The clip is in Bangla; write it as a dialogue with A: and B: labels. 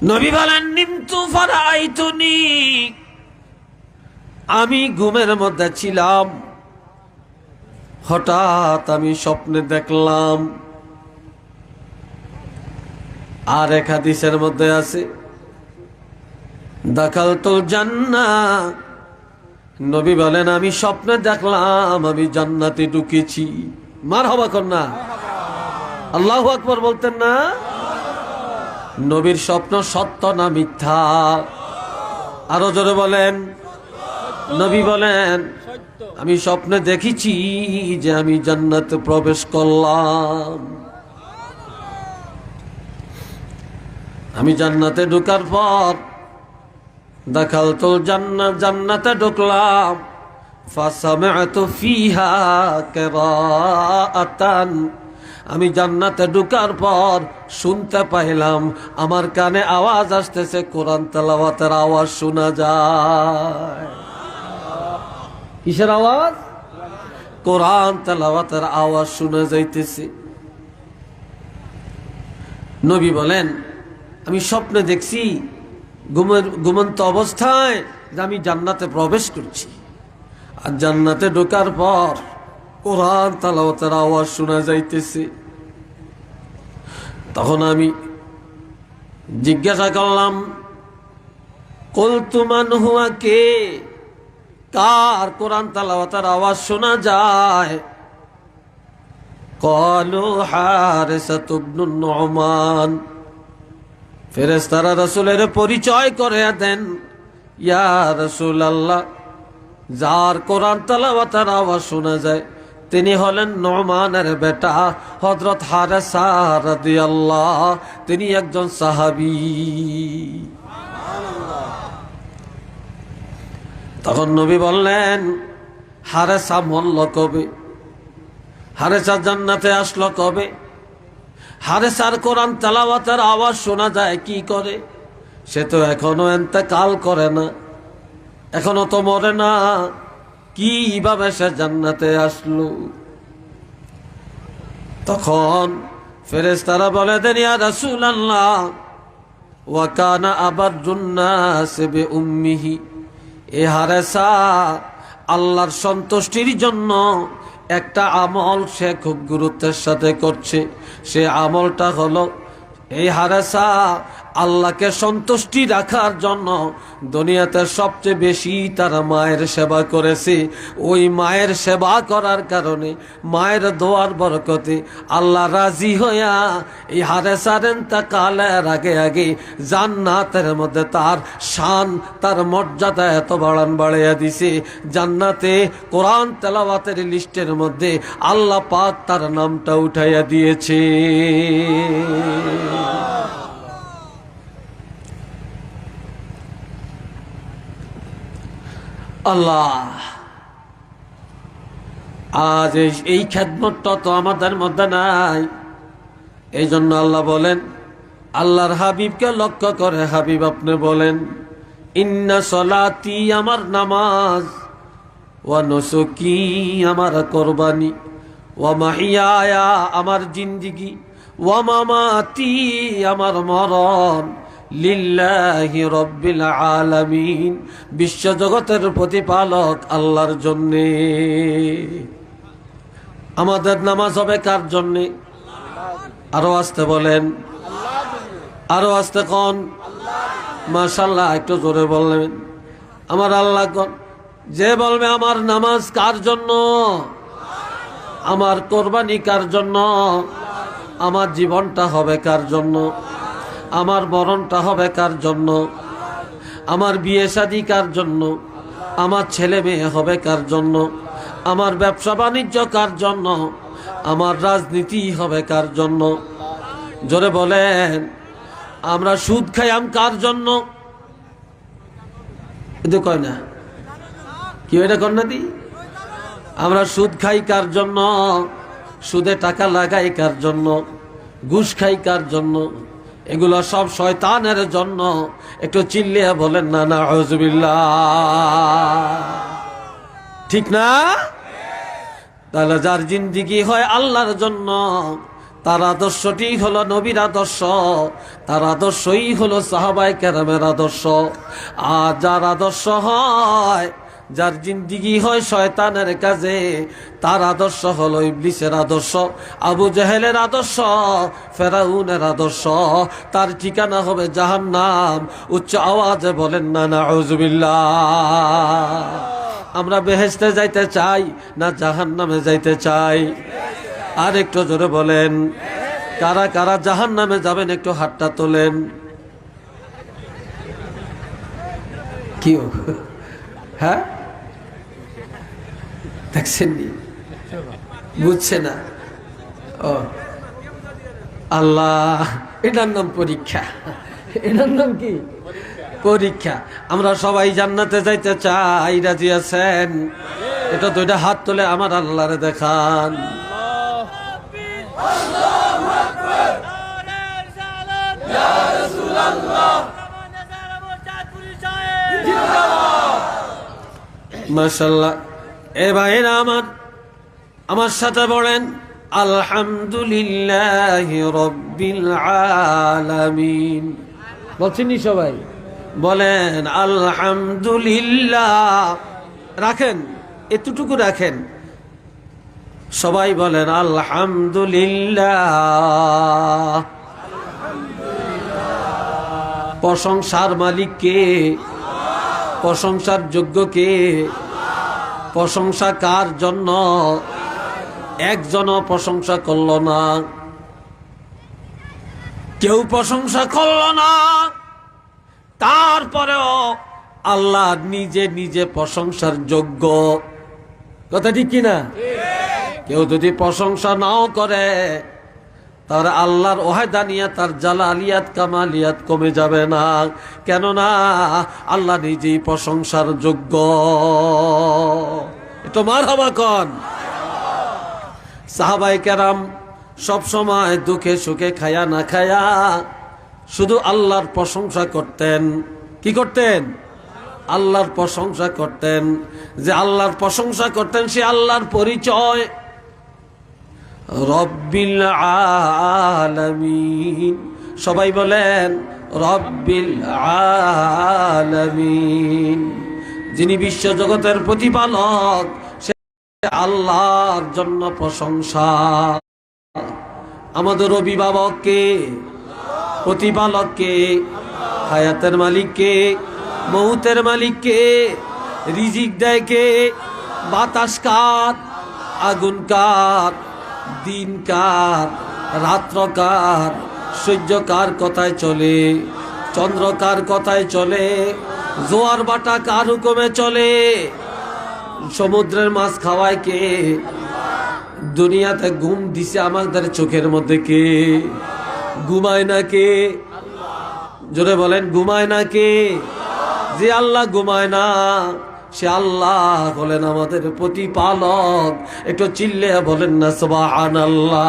A: নবী বলেন নিমতু ফারাআইতুনি, আমি ঘুমের মধ্যে ছিলাম, হঠাৎ আমি স্বপ্নে দেখলাম। আর এক হাদিসের মধ্যে আছে দাখালতুল জান্নাহ, নবী বলেন আমি স্বপ্নে দেখলাম আমি জান্নাতে ঢুকেছি। মারহাবা কন্যা, আল্লাহু আকবার বলতেন না? নবীর স্বপ্ন সত্য না মিথ্যা? আরো জোরে বলেন। নবী বলেন আমি স্বপ্নে দেখেছি যে আমি জান্নাতে প্রবেশ করলাম। আমি জান্নাতে ঢোকার পর দাখালতুল জান্নাহ, জান্নাতে ঢুকলাম। ফাসামি'তু ফিহা কিরাআতান, আমি জান্নাতে ঢোকার পর শুনতে পাইলাম, আমার কানে আওয়াজ আসতেছে, কোরআন তেলাওয়াতের আওয়াজ শোনা যায়। কিসের আওয়াজ? কোরআন তেলাওয়াতের আওয়াজ শোনা যাইতেছে। নবী বলেন আমি স্বপ্নে দেখছি ঘুমন্ত অবস্থায় যে আমি জান্নাতে প্রবেশ করছি, আর জান্নাতে ঢোকার পর কোরআন তেলাওয়াতের আওয়াজ শোনা যাইতেছে। তখন আমি জিজ্ঞাসা করলাম, কুলতু মান হুয়া, কে, কার কোরআন তেলাওয়াতের আওয়াজ শোনা যায়? ক্বালু হারিসাতু ইবনুন নু'মান। ফেরেশতারা রাসূলের পরিচয় করে দেন, ইয়া রাসূলুল্লাহ, যার কোরআন তেলাওয়াতের আওয়াজ শোনা যায় তিনি হলেন নু'মানের বেটা হযরত হারিসা রাদিয়াল্লাহু, তিনি একজন সাহাবী। তখন নবী বললেন হারিসা মরল কবে? হারিসা জান্নাতে আসলো কবে? হারিসার কোরআন তেলাওয়াতের আওয়াজ শোনা যায় কি করে? সে তো এখনো ইন্তেকাল করে না, এখনো তো মরে না, কিভাবে সে জান্নাতে আসলো? তখন ফেরেশতারা বলে দেন, ইয়া রাসূলুল্লাহ, ওয়া কানা আবারুন নাস বিউম্মিহি, এ হারিসা আল্লাহর সন্তুষ্টির জন্য একটা আমল সে খুব গুরুত্বের সাথে করছে। সে আমলটা হলো, এই হারিসা আল্লাহকে সন্তুষ্টি রাখার জন্য দুনিয়াতে সবচেয়ে বেশি তার মায়ের সেবা করেছে। ওই মায়ের সেবা করার কারণে, মায়ের দোয়ার বরকতে আল্লাহ রাজি হইয়া এই হারিসার ইন্তেকালের আগে আগে জান্নাতের মধ্যে তার শান, তার মর্যাদা এত বাড়াইয়া দিছে, জান্নাতে কোরআন তেলাওয়াতের লিস্টের মধ্যে আল্লাহ পাক তার নামটা উঠাইয়া দিয়েছে। আল্লাহ, আজ এই খেদমতটা তো আমাদের মধ্যে নাই। এই জন্য আল্লাহ বলেন, আল্লাহর হাবিবকে লক্ষ্য করে হাবিব আপনি বলেন, ইন্না সলাতি, আমার নামাজ, ওয়া নুসুকি, আমার কোরবানি, ওয়া মাহিয়ায়া, আমার জিন্দেগি, ওয়া মামাতি, আমার মরণ, লিল্লাহি রাব্বিল আলামিন, বিশ্ব জগতের প্রতিপালক আল্লাহর জন্যে। আমাদের নামাজ হবে কার জন্যে? আরো আস্তে বলেন, আরো আস্তে কোন? মাশাআল্লাহ, একটু জোরে বললেন। আমার আল্লাহ কোন? যে বলবে আমার নামাজ কার জন্য, আমার কোরবানি কার জন্য, আমার জীবনটা হবে কার জন্য, আমার মরণটা হবে কার জন্য, আমার বিয়ে শাদী কার জন্য, আমার ছেলে মেয়ে হবে কার জন্য, আমার ব্যবসা বাণিজ্য কার জন্য, আমার রাজনীতি হবে কার জন্য? জোরে বলেন। আমরা সুদ খাইয়াম কার জন্য? কিন্তু কয় না, কি এটা কর না দি? আমরা সুদ খাই কার জন্য? সুদে টাকা লাগাই কার জন্য? ঘুষ খাই কার জন্য? এগুলো সব শয়তানের জন্য। একটু চিল্লিয়া বলেন না নাউযুবিল্লাহ, ঠিক না? তাহলে যার জিন্দেগি হয় আল্লাহর জন্য, তার আদর্শটি হলো নবীর আদর্শ, তার আদর্শই হলো সাহাবায়ে কেরামের আদর্শ। আর যার আদর্শ হয়, যার জিন্দিগি হয় শয়তানের কাজে, তার আদর্শ হলো ইবলিসের আদর্শ, আবু জেহেলের আদর্শ, ফেরাউনের আদর্শ। তার ঠিকানা হবে জাহান্নাম। উচ্চ আওয়াজে বলেন না নাউজুবিল্লাহ। আমরা বেহেশতে যাইতে চাই না জাহান্নামে যাইতে চাই? আর একটু জোরে বলেন, কারা কারা জাহান্নামে যাবেন একটু হাতটা তোলেন। কি হ্যাঁ, দেখছেন নি? বুঝছে না? ও আল্লাহ, এটার নাম পরীক্ষা। এটার নাম কি? পরীক্ষা। আমরা সবাই জান্নাতে যাইতে চাই, রাজি আছেন? এটা দুইটা হাত তুলে আমার আল্লাহরে দেখান। মাশাআল্লাহ। এ ভাইরা আমার সাথে বলেন আলহামদুলিল্লাহি রাব্বিল আলামিন। বলছেননি সবাই? বলেন আলহামদুলিল্লাহ। রাখেন, এতটুকু রাখেন। সবাই বলেন আলহামদুলিল্লাহ। প্রশংসার মালিক কে? প্রশংসার যোগ্য কে? প্রশংসা কার জন্য? একজনও প্রশংসা করল না, কেউ প্রশংসা করল না। তারপরেও আল্লাহ নিজে নিজে প্রশংসার যোগ্য। কথা ঠিক কিনা? কেউ যদি প্রশংসা নাও করে, তার আল্লাহর ওয়াহদানিয়াত, তার জালালিয়াত, কামালিয়াত কমে যাবে না। কেননা আল্লাহ নিজেই প্রশংসার যোগ্য। তো মারহাবা কোন? সাহাবায়ে কেরাম সব সময় দুঃখে সুখে, খায়া না খায়া শুধু আল্লাহর প্রশংসা করতেন। কি করতেন? আল্লাহর প্রশংসা করতেন। যে আল্লাহর প্রশংসা করতেন, সে আল্লাহর পরিচয় রব্বিল আলামিন। সবাই বলেন রব্বিল আলামিন। যিনি বিশ্ব জগতের প্রতিপালক, সে আল্লাহর জন্য প্রশংসা। আমাদের অভিভাবক কে? প্রতিপালক কে? হায়াতের মালিক কে? মৌতের মালিক কে? রিজিক দেয় কে? বাতাস কার? আগুন কার? দিন কার? রাত্র কার? সূর্য কার কথায় চলে? চন্দ্র কার কথায় চলে? জোয়ার বাটা কার হুকুমে চলে? সমুদ্রের মাছ খাওয়ায় কে? দুনিয়াতে ঘুম দিছে আমাদের চোখের মধ্যে কে? ঘুমায় না কে? জোরে বলেন, ঘুমায় না কে? যে আল্লাহ ঘুমায় না, সে আল্লাহ হলেন আমাদের প্রতিপালক। একটু চিল্লে বলেন না সুবহানাল্লাহ।